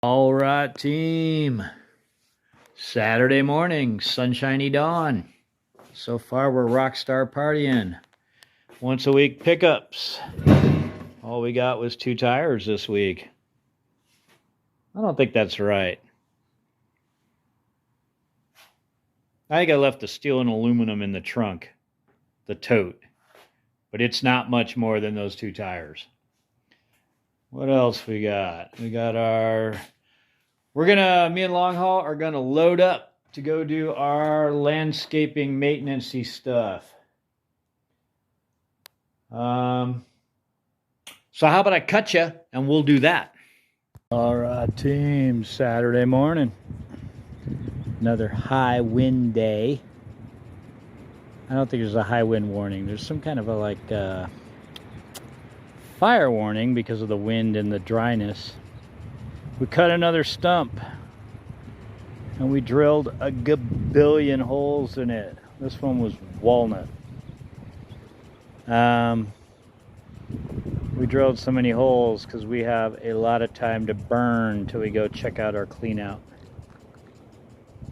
All right, team. Saturday morning, sunshiny dawn. So far, we're rock star partying. Once a week pickups. All we got was 2 tires this week. I don't think that's right. I think I left the steel and aluminum in the trunk, the tote. But it's not much more than those 2 tires. What else we got? We got me and Long Haul are gonna load up to go do our landscaping maintenance-y stuff. So how about I cut you and we'll do that. All right, team, Saturday morning. Another high wind day. I don't think there's a high wind warning. There's some kind of a fire warning because of the wind and the dryness. We cut another stump and we drilled a gabillion holes in it. This one was walnut. We drilled so many holes because we have a lot of time to burn till we go check out our clean out.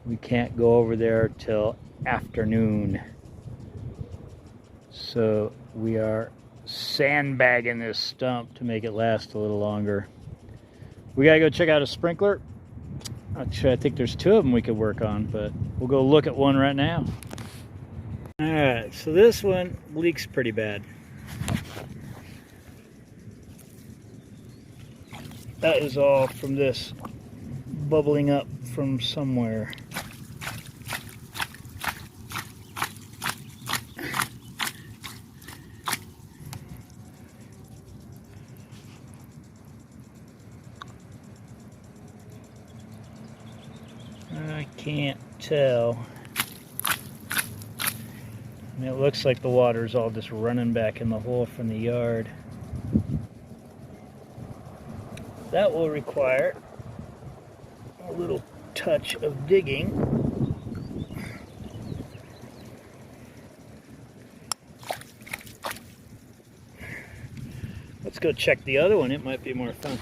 We can't go over there till afternoon. So we are sandbagging this stump to make it last a little longer. We gotta go check out a sprinkler. Actually, I think there's 2 of them we could work on, but we'll go look at one right now. All right, so this one leaks pretty bad. That is all from this bubbling up from somewhere. I can't tell. And it looks like the water's all just running back in the hole from the yard. That will require a little touch of digging. Let's go check the other one. It might be more fun.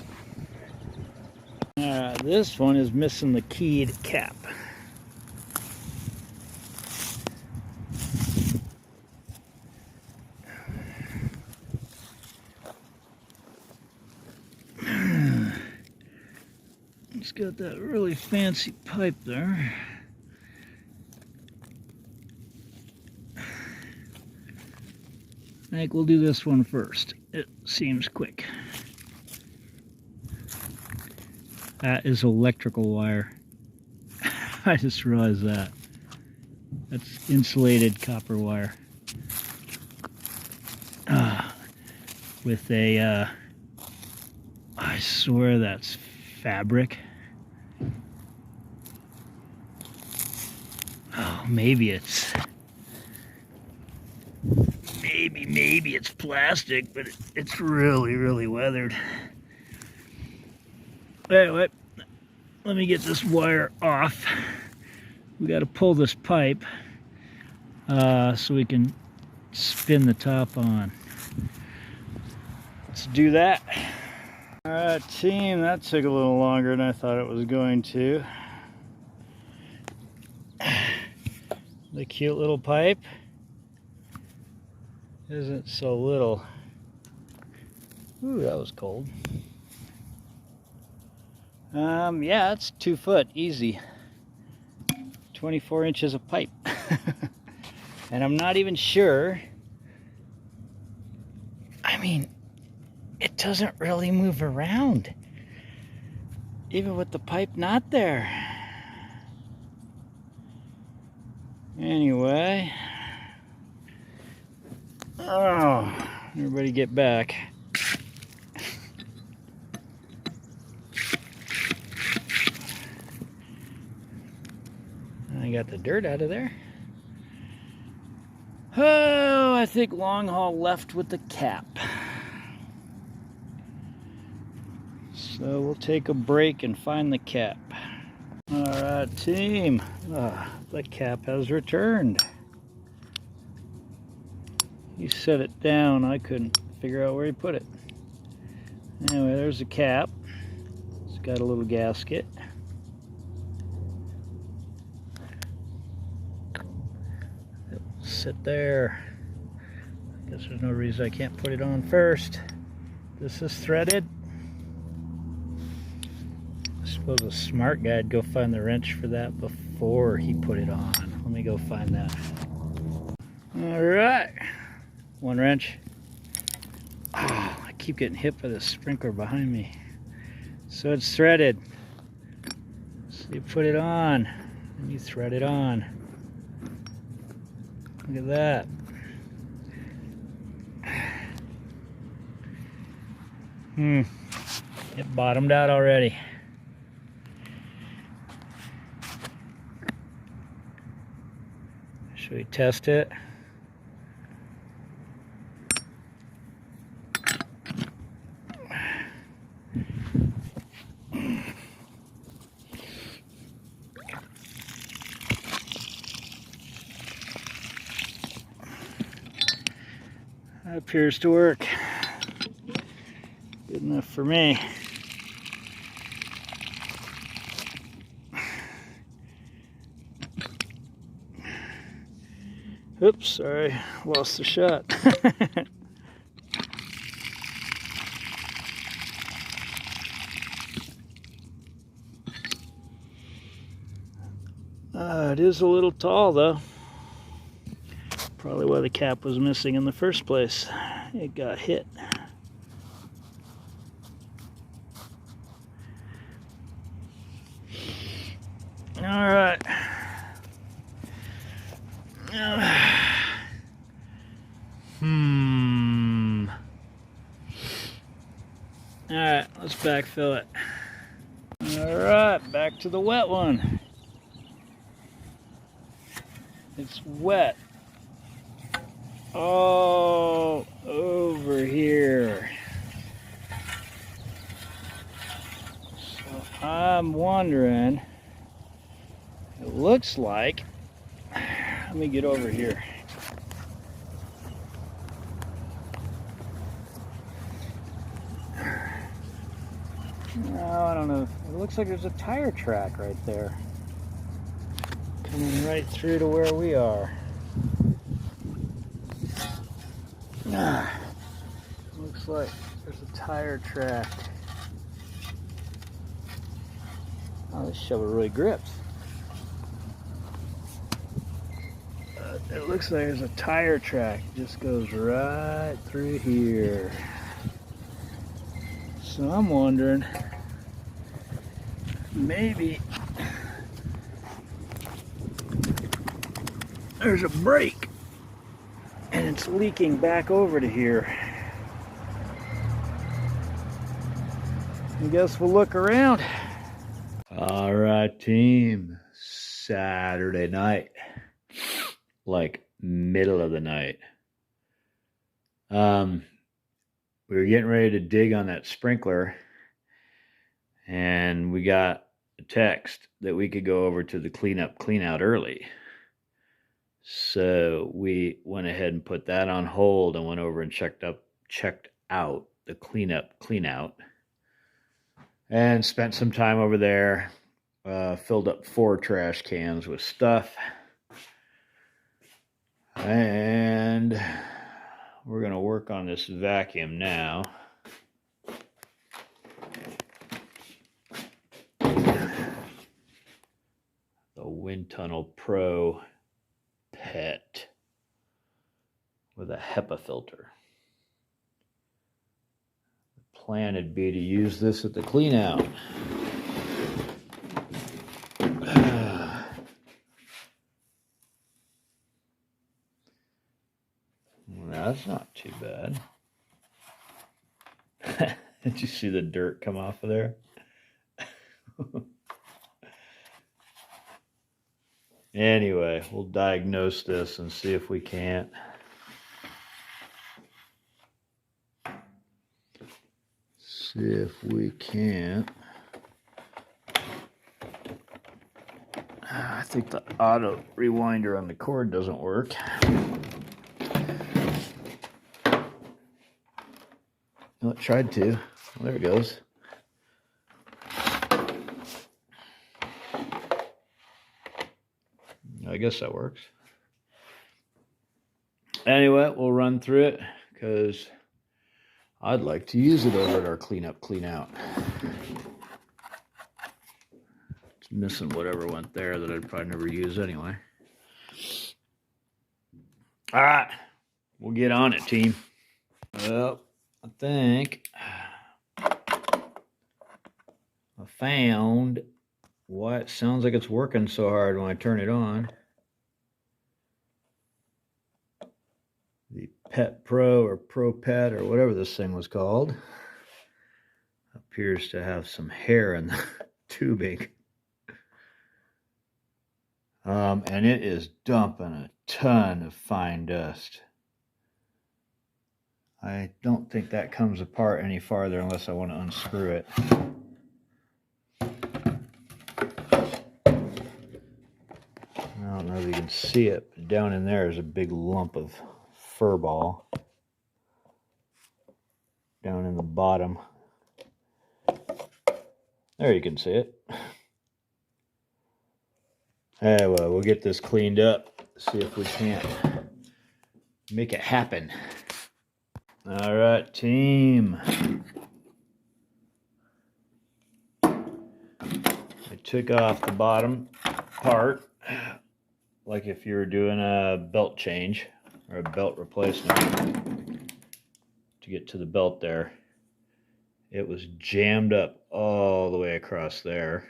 This one is missing the keyed cap. It's got that really fancy pipe there. I think we'll do this one first. It seems quick. That is electrical wire. I just realized that. That's insulated copper wire. With a, I swear that's fabric. Oh, maybe it's plastic, but it's really weathered. Anyway, let me get this wire off. We got to pull this pipe so we can spin the top on. Let's do that. All right, team, that took a little longer than I thought it was going to. The cute little pipe isn't so little. Ooh, that was cold. Yeah, it's 2 foot, easy. 24 inches of pipe. And I'm not even sure. I mean, it doesn't really move around, even with the pipe not there. Anyway, oh, everybody get back. I got the dirt out of there. Oh, I think Long Haul left with the cap. So we'll take a break and find the cap. All right, team. The cap has returned. He set it down. I couldn't figure out where he put it. Anyway, there's the cap. It's got a little gasket. It'll sit there. I guess there's no reason I can't put it on first. This is threaded. I suppose a smart guy'd go find the wrench for that before he put it on. Let me go find that. All right, one wrench. Oh, I keep getting hit by the sprinkler behind me. So it's threaded. So you put it on and you thread it on. Look at that. It bottomed out already. Should we test it? That appears to work. Good enough for me. Oops, sorry, lost the shot. It is a little tall though. Probably why the cap was missing in the first place. It got hit. All right. All right, let's backfill it. All right, back to the wet one. It's wet. All over here. So I'm wondering, it looks like, let me get over here. No, I don't know. It looks like there's a tire track right there. Coming right through to where we are. Looks like there's a tire track. Oh, this shovel really grips. It looks like there's a tire track. It just goes right through here. So I'm wondering, maybe there's a break and it's leaking back over to here. I guess we'll look around. All right, team. Saturday night, like middle of the night. We were getting ready to dig on that sprinkler, and we got a text that we could go over to the clean out early. So we went ahead and put that on hold and went over and checked out the clean out, and spent some time over there. Filled up 4 trash cans with stuff, and we're going to work on this vacuum now. The Wind Tunnel Pro Pet with a HEPA filter. The plan would be to use this at the clean out. That's not too bad. Did you see the dirt come off of there? Anyway, we'll diagnose this and see if we can't. See if we can't. I think the auto rewinder on the cord doesn't work. Well, it tried to. Well, there it goes. I guess that works. Anyway, we'll run through it because I'd like to use it over at our clean up, clean out. It's missing whatever went there that I'd probably never use anyway. All right, we'll get on it, team. Well, I think I found why it sounds like it's working so hard when I turn it on. The Pet Pro or Pro Pet or whatever this thing was called appears to have some hair in the tubing. And it is dumping a ton of fine dust. I don't think that comes apart any farther unless I want to unscrew it. I don't know if you can see it, but down in there is a big lump of fur ball. Down in the bottom. There you can see it. Anyway, we'll get this cleaned up. See if we can't make it happen. All right, team. I took off the bottom part, like if you were doing a belt change or a belt replacement. To get to the belt there, it was jammed up all the way across there.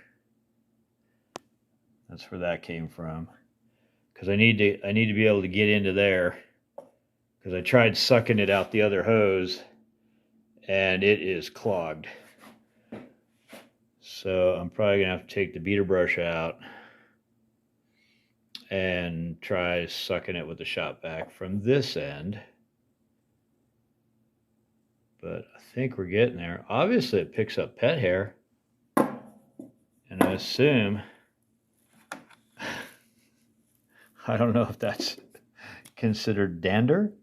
That's where that came from. Because I need to be able to get into there. Because I tried sucking it out the other hose, and it is clogged. So I'm probably gonna have to take the beater brush out and try sucking it with the shop vac from this end. But I think we're getting there. Obviously it picks up pet hair. And I assume, I don't know if that's considered dander.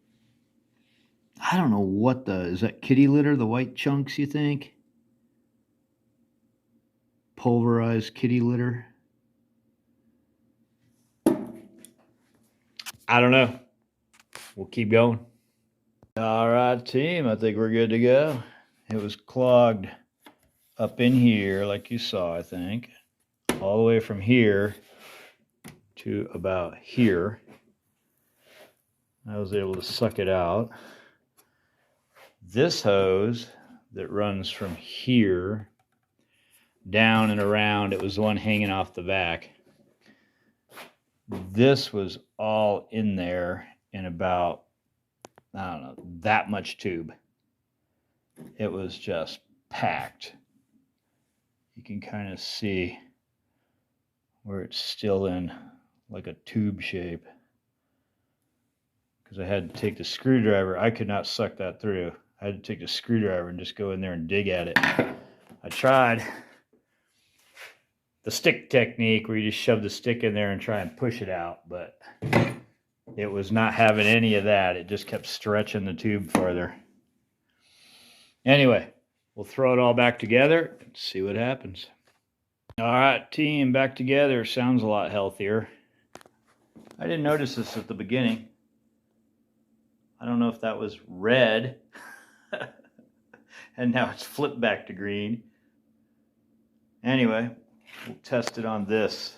I don't know what is that kitty litter, the white chunks, you think? Pulverized kitty litter? I don't know. We'll keep going. All right, team, I think we're good to go. It was clogged up in here, like you saw, I think. All the way from here to about here. I was able to suck it out. This hose that runs from here down and around, it was the one hanging off the back. This was all in there in about, I don't know, that much tube. It was just packed. You can kind of see where it's still in like a tube shape. Because I had to take the screwdriver. I could not suck that through. I had to take the screwdriver and just go in there and dig at it. I tried the stick technique where you just shove the stick in there and try and push it out, but it was not having any of that. It just kept stretching the tube further. Anyway, we'll throw it all back together and see what happens. All right, team, back together. Sounds a lot healthier. I didn't notice this at the beginning. I don't know if that was red and now it's flipped back to green. Anyway, we'll test it on this.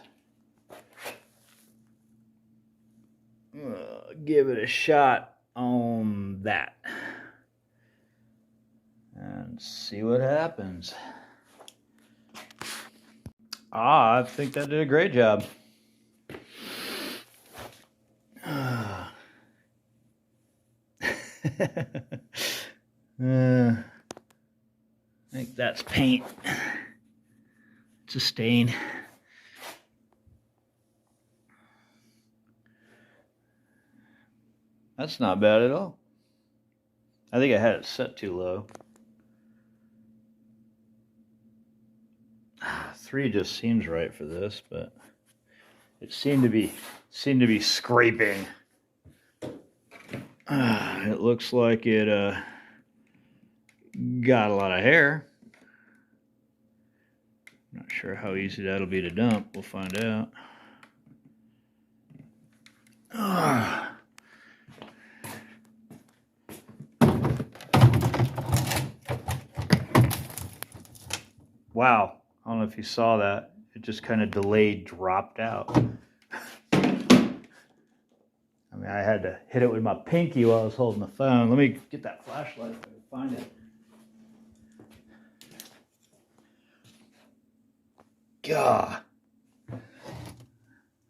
Give it a shot on that and see what happens. I think that did a great job. I think that's paint. It's a stain. That's not bad at all. I think I had it set too low. 3 just seems right for this, but it seemed to be scraping. It looks like it got a lot of hair. Not sure how easy that'll be to dump. We'll find out. Ah. Wow. I don't know if you saw that. It just kind of delayed, dropped out. I mean, I had to hit it with my pinky while I was holding the phone. Let me get that flashlight if I can find it. God.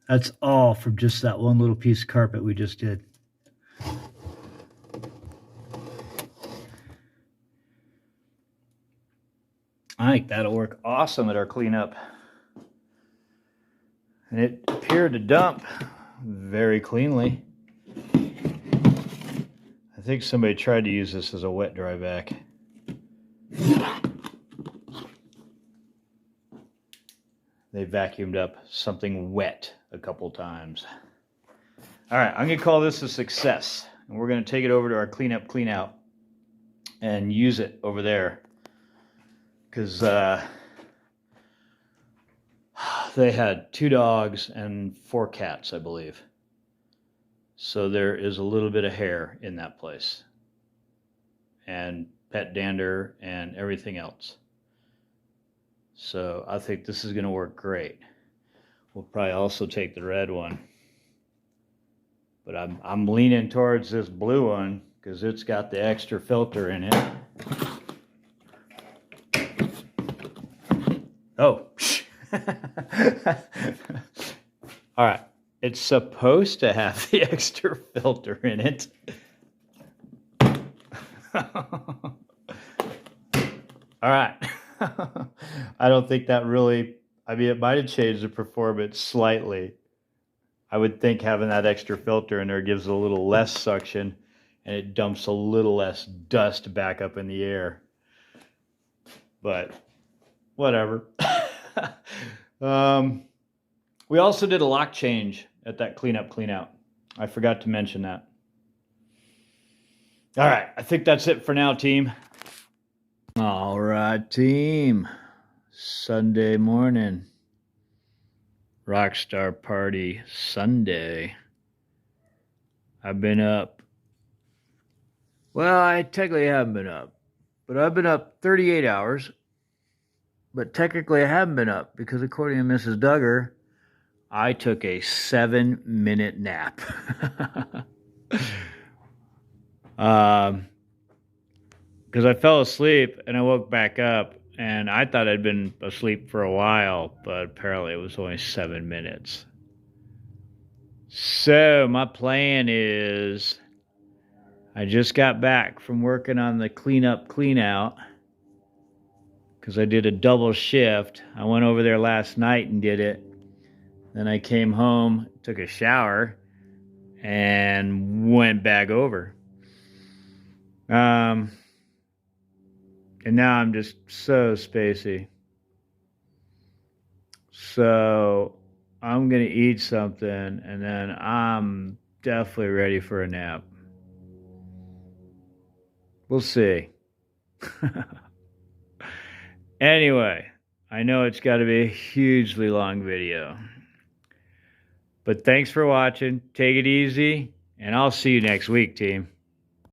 That's all from just that one little piece of carpet we just did. I think that'll work awesome at our cleanup. And it appeared to dump very cleanly. I think somebody tried to use this as a wet dry vac. They vacuumed up something wet a couple times. All right, I'm gonna call this a success. And we're gonna take it over to our cleanup, clean out and use it over there. Because they had 2 dogs and 4 cats, I believe. So there is a little bit of hair in that place. And pet dander and everything else. So I think this is going to work great. We'll probably also take the red one. But I'm leaning towards this blue one because it's got the extra filter in it. Oh. All right. It's supposed to have the extra filter in it. All right. I don't think that really, I mean, it might have changed the performance slightly. I would think having that extra filter in there gives a little less suction and it dumps a little less dust back up in the air. But whatever. We also did a lock change at that cleanup, clean out. I forgot to mention that. All right, I think that's it for now, team. All right, team. Sunday morning. Rockstar Party Sunday. I've been up. Well, I technically haven't been up. But I've been up 38 hours. But technically I haven't been up because according to Mrs. Duggar, I took a 7-minute nap. Because I fell asleep and I woke back up and I thought I'd been asleep for a while, but apparently it was only 7 minutes. So my plan is I just got back from working on the cleanup, clean out because I did a double shift. I went over there last night and did it. Then I came home, took a shower, and went back over. And now I'm just so spacey. So I'm going to eat something, and then I'm definitely ready for a nap. We'll see. Anyway, I know it's got to be a hugely long video. But thanks for watching. Take it easy, and I'll see you next week, team.